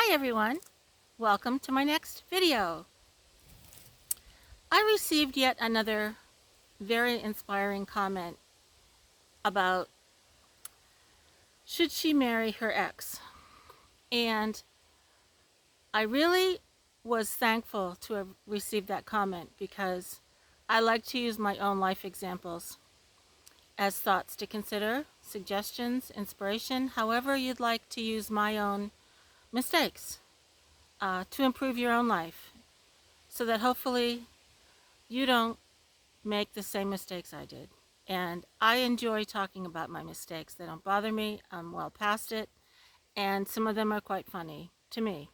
Hi everyone, welcome to my next video. I received yet another very inspiring comment about should she marry her ex, and I really was thankful to have received that comment because I like to use my own life examples as thoughts to consider, suggestions, inspiration, however you'd like to use my own mistakes to improve your own life so that hopefully you don't make the same mistakes I did. And I enjoy talking about my mistakes. They don't bother me. I'm well past it. And some of them are quite funny to me.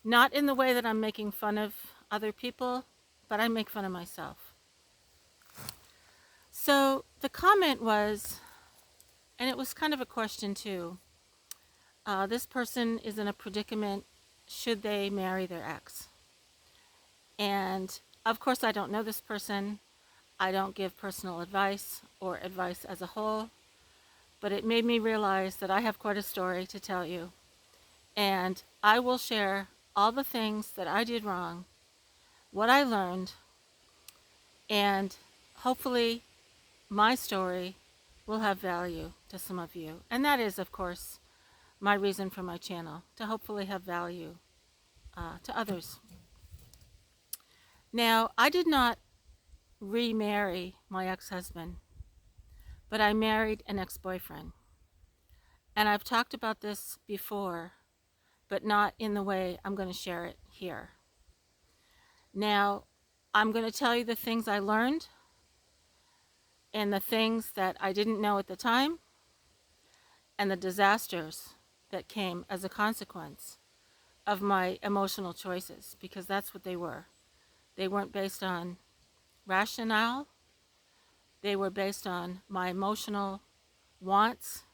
Not in the way that I'm making fun of other people, but I make fun of myself. So the comment was, and it was kind of a question too, this person is in a predicament. Should they marry their ex? And of course, I don't know this person. I don't give personal advice or advice as a whole, but it made me realize that I have quite a story to tell you. And I will share all the things that I did wrong, what I learned, and hopefully my story will have value to some of you. And that is, of course, my reason for my channel, to hopefully have value to others. Now, I did not remarry my ex-husband, but I married an ex-boyfriend. And I've talked about this before, but not in the way I'm going to share it here. Now, I'm going to tell you the things I learned and the things that I didn't know at the time and the disasters that came as a consequence of my emotional choices, because that's what they were. They weren't based on rationale. They were based on my emotional wants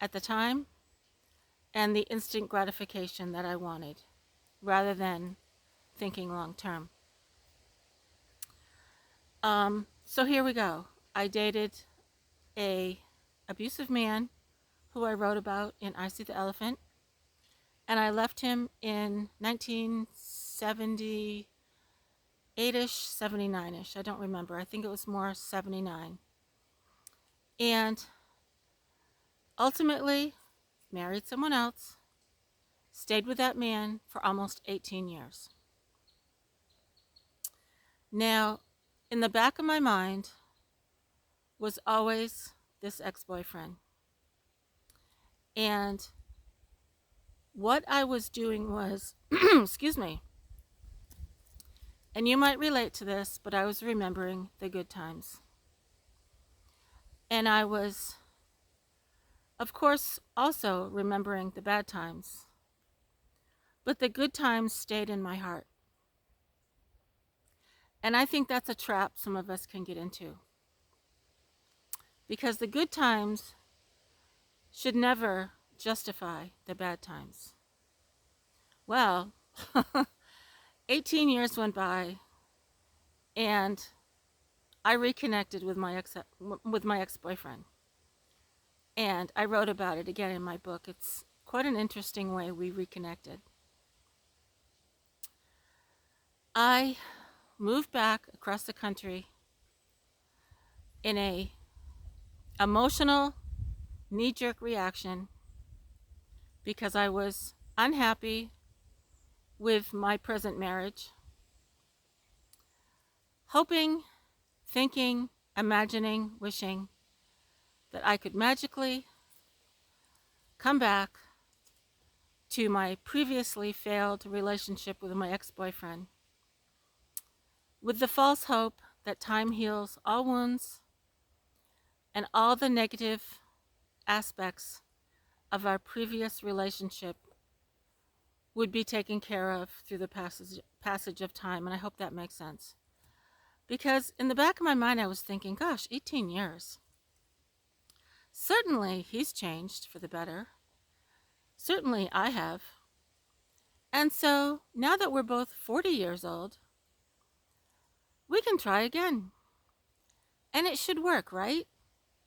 at the time and the instant gratification that I wanted, rather than thinking long term. So here we go. I dated a abusive man who I wrote about in I See the Elephant, and I left him in 1978-ish, 79-ish. I don't remember. I think it was more 79. And ultimately married someone else, stayed with that man for almost 18 years. Now, in the back of my mind was always this ex-boyfriend. And what I was doing was, excuse me, and you might relate to this, but I was remembering the good times. And I was, of course, also remembering the bad times. But the good times stayed in my heart. And I think that's a trap some of us can get into. Because the good times should never justify the bad times. Well, 18 years went by, and I reconnected with my ex-boyfriend. And I wrote about it again in my book. It's quite an interesting way we reconnected. I moved back across the country in a emotional knee-jerk reaction because I was unhappy with my present marriage, hoping, thinking, imagining, wishing that I could magically come back to my previously failed relationship with my ex-boyfriend, with the false hope that time heals all wounds and all the negative aspects of our previous relationship would be taken care of through the passage of time. And I hope that makes sense. Because in the back of my mind, I was thinking, gosh, 18 years. Certainly he's changed for the better. Certainly I have. And so now that we're both 40 years old, we can try again. And it should work, right?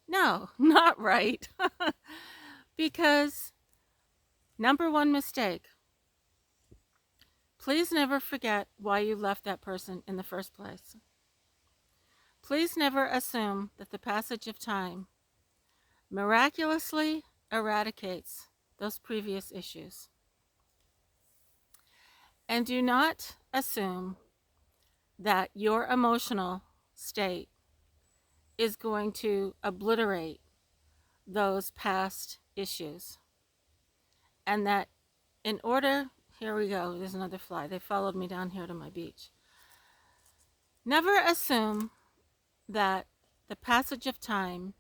No, not right. Because Number one mistake: please never forget why you left that person in the first place. Please never assume that the passage of time miraculously eradicates those previous issues. And do not assume that your emotional state is going to obliterate those past issues. And that in order, here we go, there's another fly. They followed me down here to my beach. Never assume that the passage of time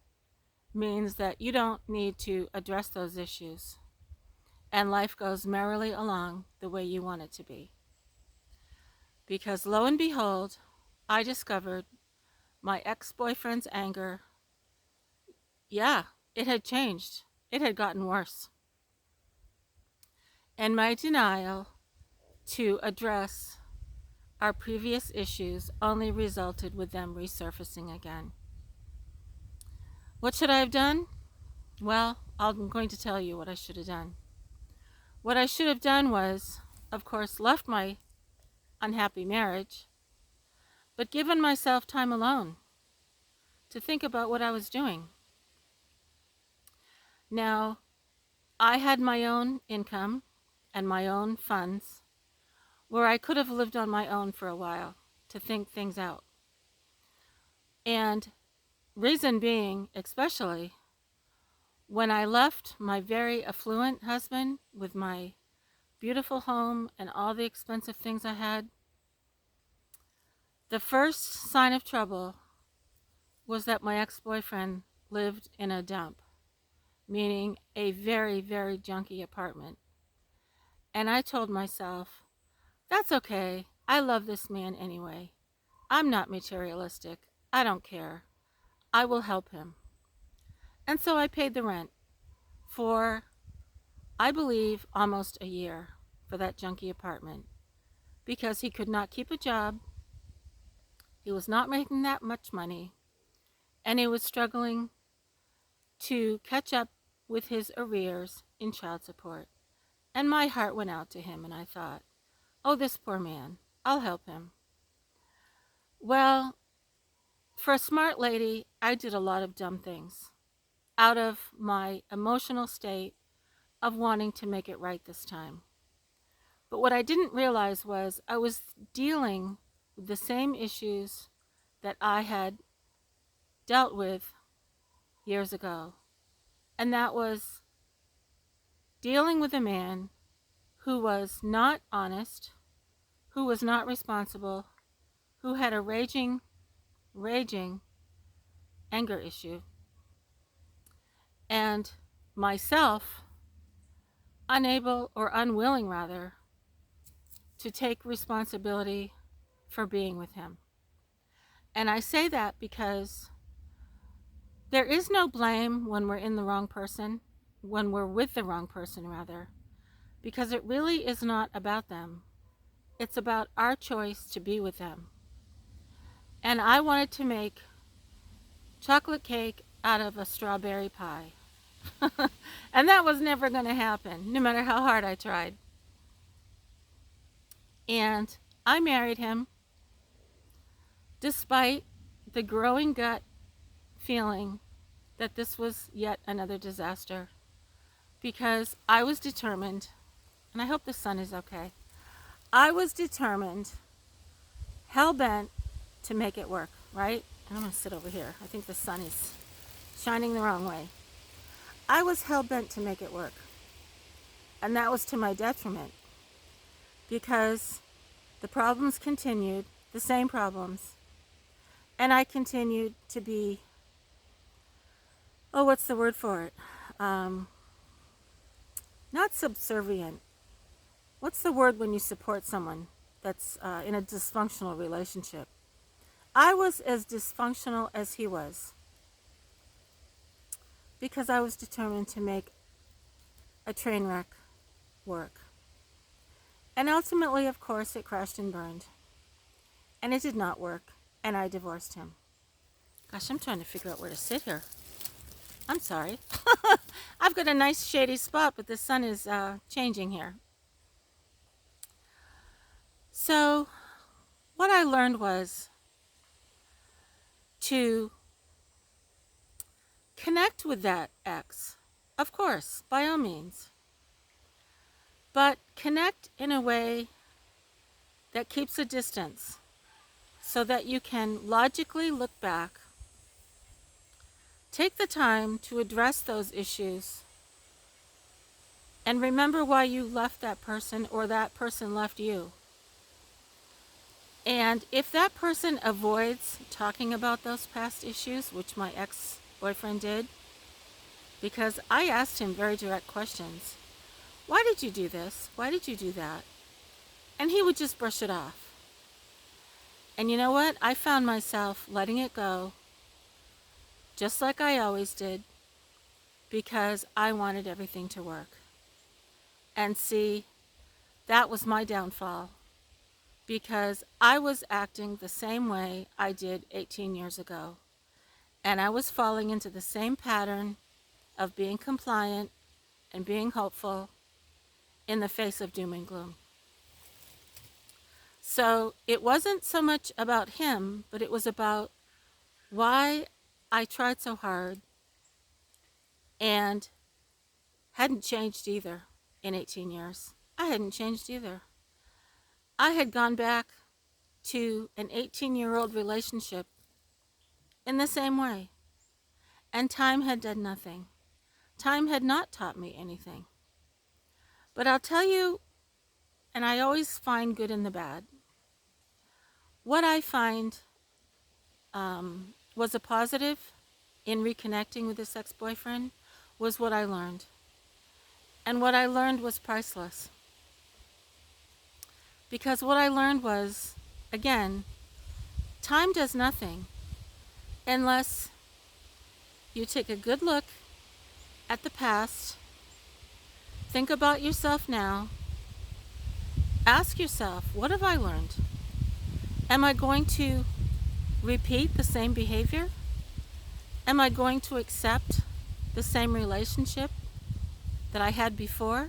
means that you don't need to address those issues and life goes merrily along the way you want it to be. Because lo and behold, I discovered my ex-boyfriend's anger, yeah, it had changed. It had gotten worse. And my denial to address our previous issues only resulted with them resurfacing again. What should I have done? Well, I'm going to tell you what I should have done. What I should have done was, of course, left my unhappy marriage, but given myself time alone to think about what I was doing. Now, I had my own income and my own funds where I could have lived on my own for a while to think things out. And reason being, especially, when I left my very affluent husband with my beautiful home and all the expensive things I had, the first sign of trouble was that my ex-boyfriend lived in a dump, meaning a very, very junky apartment. And I told myself, that's okay. I love this man anyway. I'm not materialistic. I don't care. I will help him. And so I paid the rent for, I believe, almost a year for that junky apartment because he could not keep a job. He was not making that much money, and he was struggling to catch up with his arrears in child support. And my heart went out to him, and I thought, oh, this poor man, I'll help him. Well, for a smart lady, I did a lot of dumb things out of my emotional state of wanting to make it right this time. But what I didn't realize was I was dealing with the same issues that I had dealt with years ago. And that was dealing with a man who was not honest, who was not responsible, who had a raging anger issue, and myself unable or unwilling rather to take responsibility for being with him. And I say that because there is no blame when we're in the wrong person, when we're with the wrong person rather, because it really is not about them. It's about our choice to be with them. And I wanted to make chocolate cake out of a strawberry pie. And that was never going to happen, no matter how hard I tried. And I married him despite the growing gut feeling that this was yet another disaster, because I was determined, and I hope the sun is okay. I was determined, hell-bent to make it work, right? And I'm going to sit over here. I think the sun is shining the wrong way. I was hell-bent to make it work. And that was to my detriment, because the problems continued, the same problems, and I continued to be, oh, what's the word for it? Not subservient. What's the word when you support someone that's in a dysfunctional relationship? I was as dysfunctional as he was, because I was determined to make a train wreck work. And ultimately, of course, it crashed and burned. And it did not work, and I divorced him. Gosh, I'm trying to figure out where to sit here. I'm sorry. I've got a nice shady spot, but the sun is changing here. So what I learned was to connect with that ex, of course, by all means, but connect in a way that keeps a distance so that you can logically look back, take the time to address those issues, and remember why you left that person or that person left you. And if that person avoids talking about those past issues, which my ex-boyfriend did, because I asked him very direct questions. Why did you do this? Why did you do that? And he would just brush it off. And you know what? I found myself letting it go, just like I always did, because I wanted everything to work. And see, that was my downfall, because I was acting the same way I did 18 years ago. And I was falling into the same pattern of being compliant and being hopeful in the face of doom and gloom. So it wasn't so much about him, but it was about why I tried so hard and hadn't changed either in 18 years. I hadn't changed either. I had gone back to an 18-year-old relationship in the same way. And time had done nothing. Time had not taught me anything. But I'll tell you, and I always find good in the bad, what I find was a positive in reconnecting with this ex-boyfriend was what I learned. And what I learned was priceless. Because what I learned was, again, time does nothing unless you take a good look at the past, think about yourself now, ask yourself, what have I learned? Am I going to repeat the same behavior? Am I going to accept the same relationship that I had before?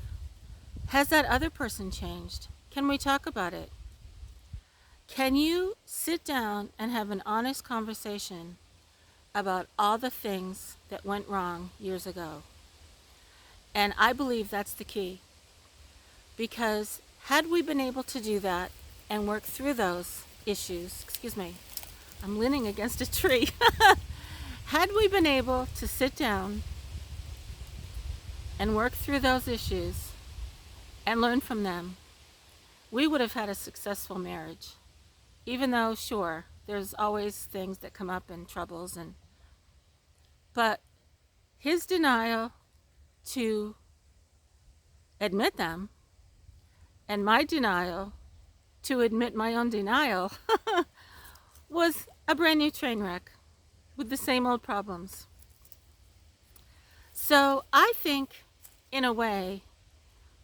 Has that other person changed? Can we talk about it? Can you sit down and have an honest conversation about all the things that went wrong years ago? And I believe that's the key. Because had we been able to do that and work through those issues, I'm leaning against a tree. Had we been able to sit down and work through those issues and learn from them, we would have had a successful marriage. Even though, sure, there's always things that come up and troubles, but his denial to admit them and my denial to admit my own denial was a brand new train wreck with the same old problems. So I think, in a way,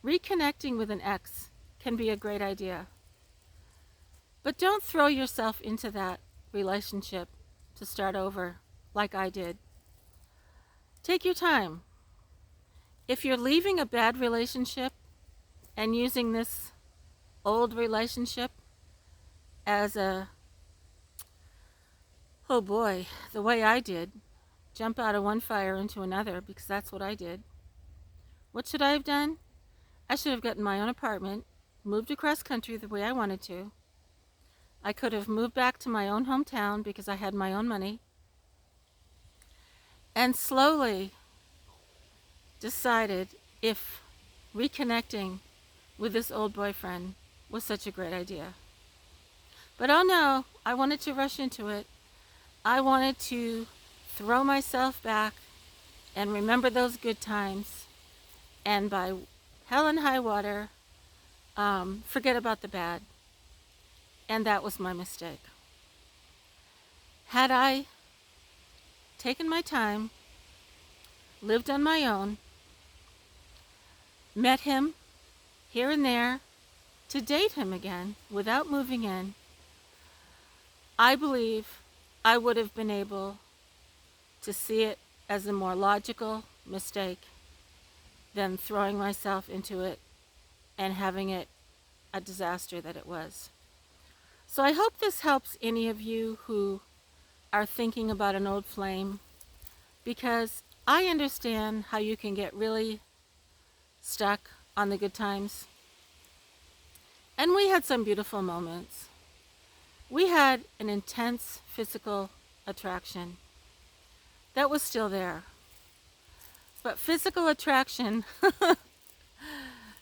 reconnecting with an ex can be a great idea. But don't throw yourself into that relationship to start over like I did. Take your time. If you're leaving a bad relationship and using this old relationship as the way I did, jump out of one fire into another, because that's what I did. What should I have done? I should have gotten my own apartment, moved across country the way I wanted to. I could have moved back to my own hometown because I had my own money, and slowly decided if reconnecting with this old boyfriend was such a great idea. But oh no, I wanted to rush into it. I wanted to throw myself back and remember those good times, and by hell and high water, forget about the bad. And that was my mistake. Had I taken my time, lived on my own, met him here and there to date him again without moving in, I believe I would have been able to see it as a more logical mistake than throwing myself into it and having it a disaster that it was. So I hope this helps any of you who are thinking about an old flame, because I understand how you can get really stuck on the good times. And we had some beautiful moments. We had an intense physical attraction that was still there. But physical attraction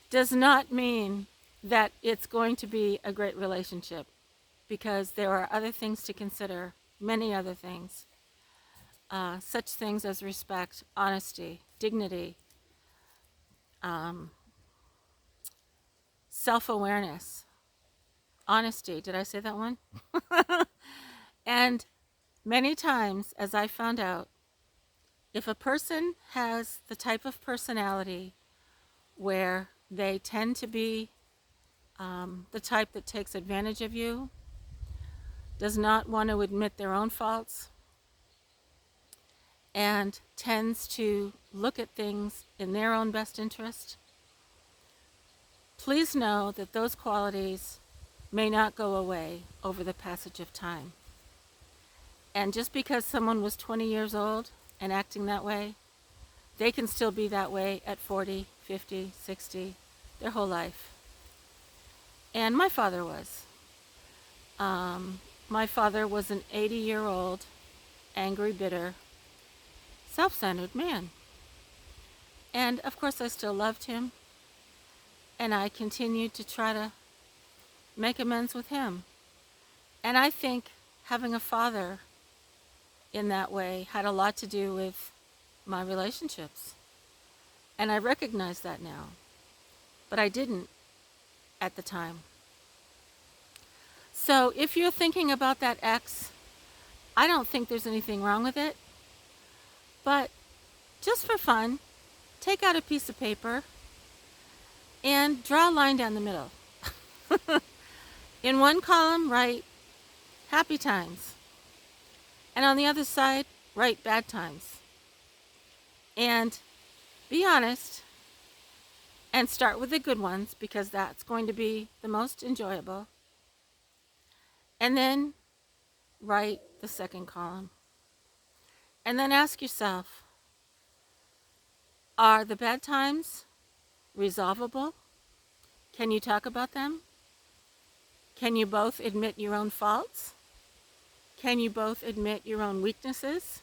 does not mean that it's going to be a great relationship, because there are other things to consider, many other things. Such things as respect, honesty, dignity, self-awareness, honesty. Did I say that one? And many times, as I found out, if a person has the type of personality where they tend to be the type that takes advantage of you, does not want to admit their own faults, and tends to look at things in their own best interest, please know that those qualities may not go away over the passage of time. And just because someone was 20 years old and acting that way, they can still be that way at 40, 50, 60, their whole life. And my father was. My father was an 80-year-old, angry, bitter, self-centered man. And of course I still loved him, and I continued to try to make amends with him. And I think having a father in that way had a lot to do with my relationships. And I recognize that now, but I didn't at the time. So if you're thinking about that ex, I don't think there's anything wrong with it, but just for fun, take out a piece of paper and draw a line down the middle. In one column, write happy times. And on the other side, write bad times. And be honest and start with the good ones, because that's going to be the most enjoyable. And then write the second column. And then ask yourself, are the bad times resolvable? Can you talk about them? Can you both admit your own faults? Can you both admit your own weaknesses?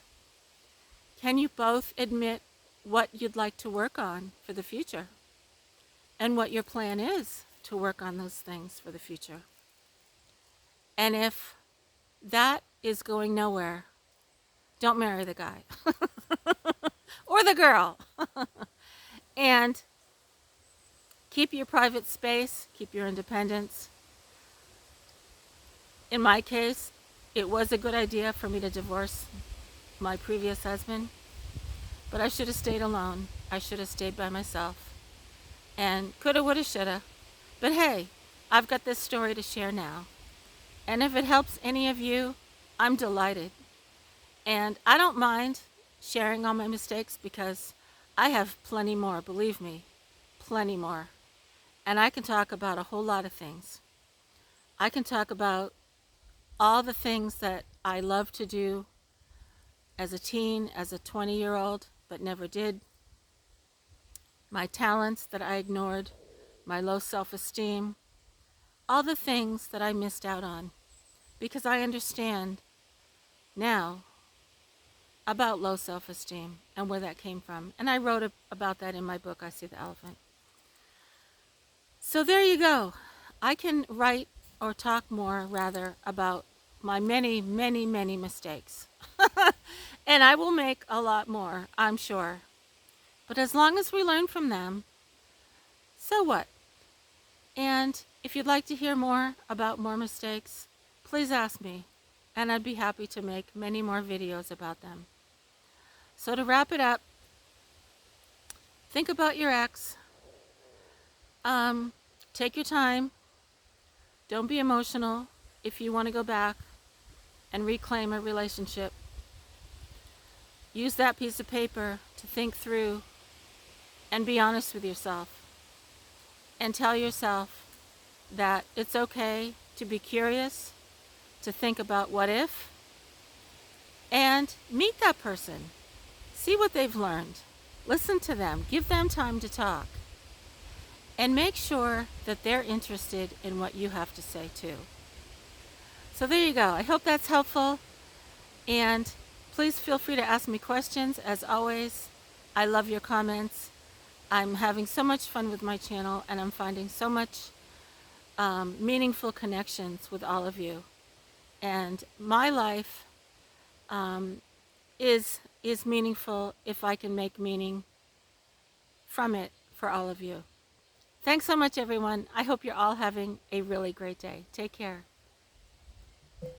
Can you both admit what you'd like to work on for the future? And what your plan is to work on those things for the future? And if that is going nowhere, don't marry the guy or the girl. And keep your private space, keep your independence. In my case, it was a good idea for me to divorce my previous husband, but I should have stayed alone. I should have stayed by myself. And coulda, woulda, shoulda. But hey, I've got this story to share now. And if it helps any of you, I'm delighted. And I don't mind sharing all my mistakes, because I have plenty more, believe me, plenty more. And I can talk about a whole lot of things. I can talk about all the things that I love to do as a teen, as a 20-year-old, but never did. My talents that I ignored, my low self-esteem, all the things that I missed out on, because I understand now about low self-esteem and where that came from. And I wrote about that in my book, I See the Elephant. So there you go. I can write or talk more, rather, about my many, many, many mistakes. And I will make a lot more, I'm sure. But as long as we learn from them, so what? And if you'd like to hear more about more mistakes, please ask me, and I'd be happy to make many more videos about them. So to wrap it up, think about your ex. Take your time. Don't be emotional if you want to go back and reclaim a relationship. Use that piece of paper to think through and be honest with yourself and tell yourself that it's okay to be curious, to think about what if, and meet that person. See what they've learned. Listen to them. Give them time to talk. And make sure that they're interested in what you have to say too. So there you go. I hope that's helpful. And please feel free to ask me questions. As always, I love your comments. I'm having so much fun with my channel, and I'm finding so much meaningful connections with all of you. And my life is meaningful if I can make meaning from it for all of you. Thanks so much, everyone. I hope you're all having a really great day. Take care.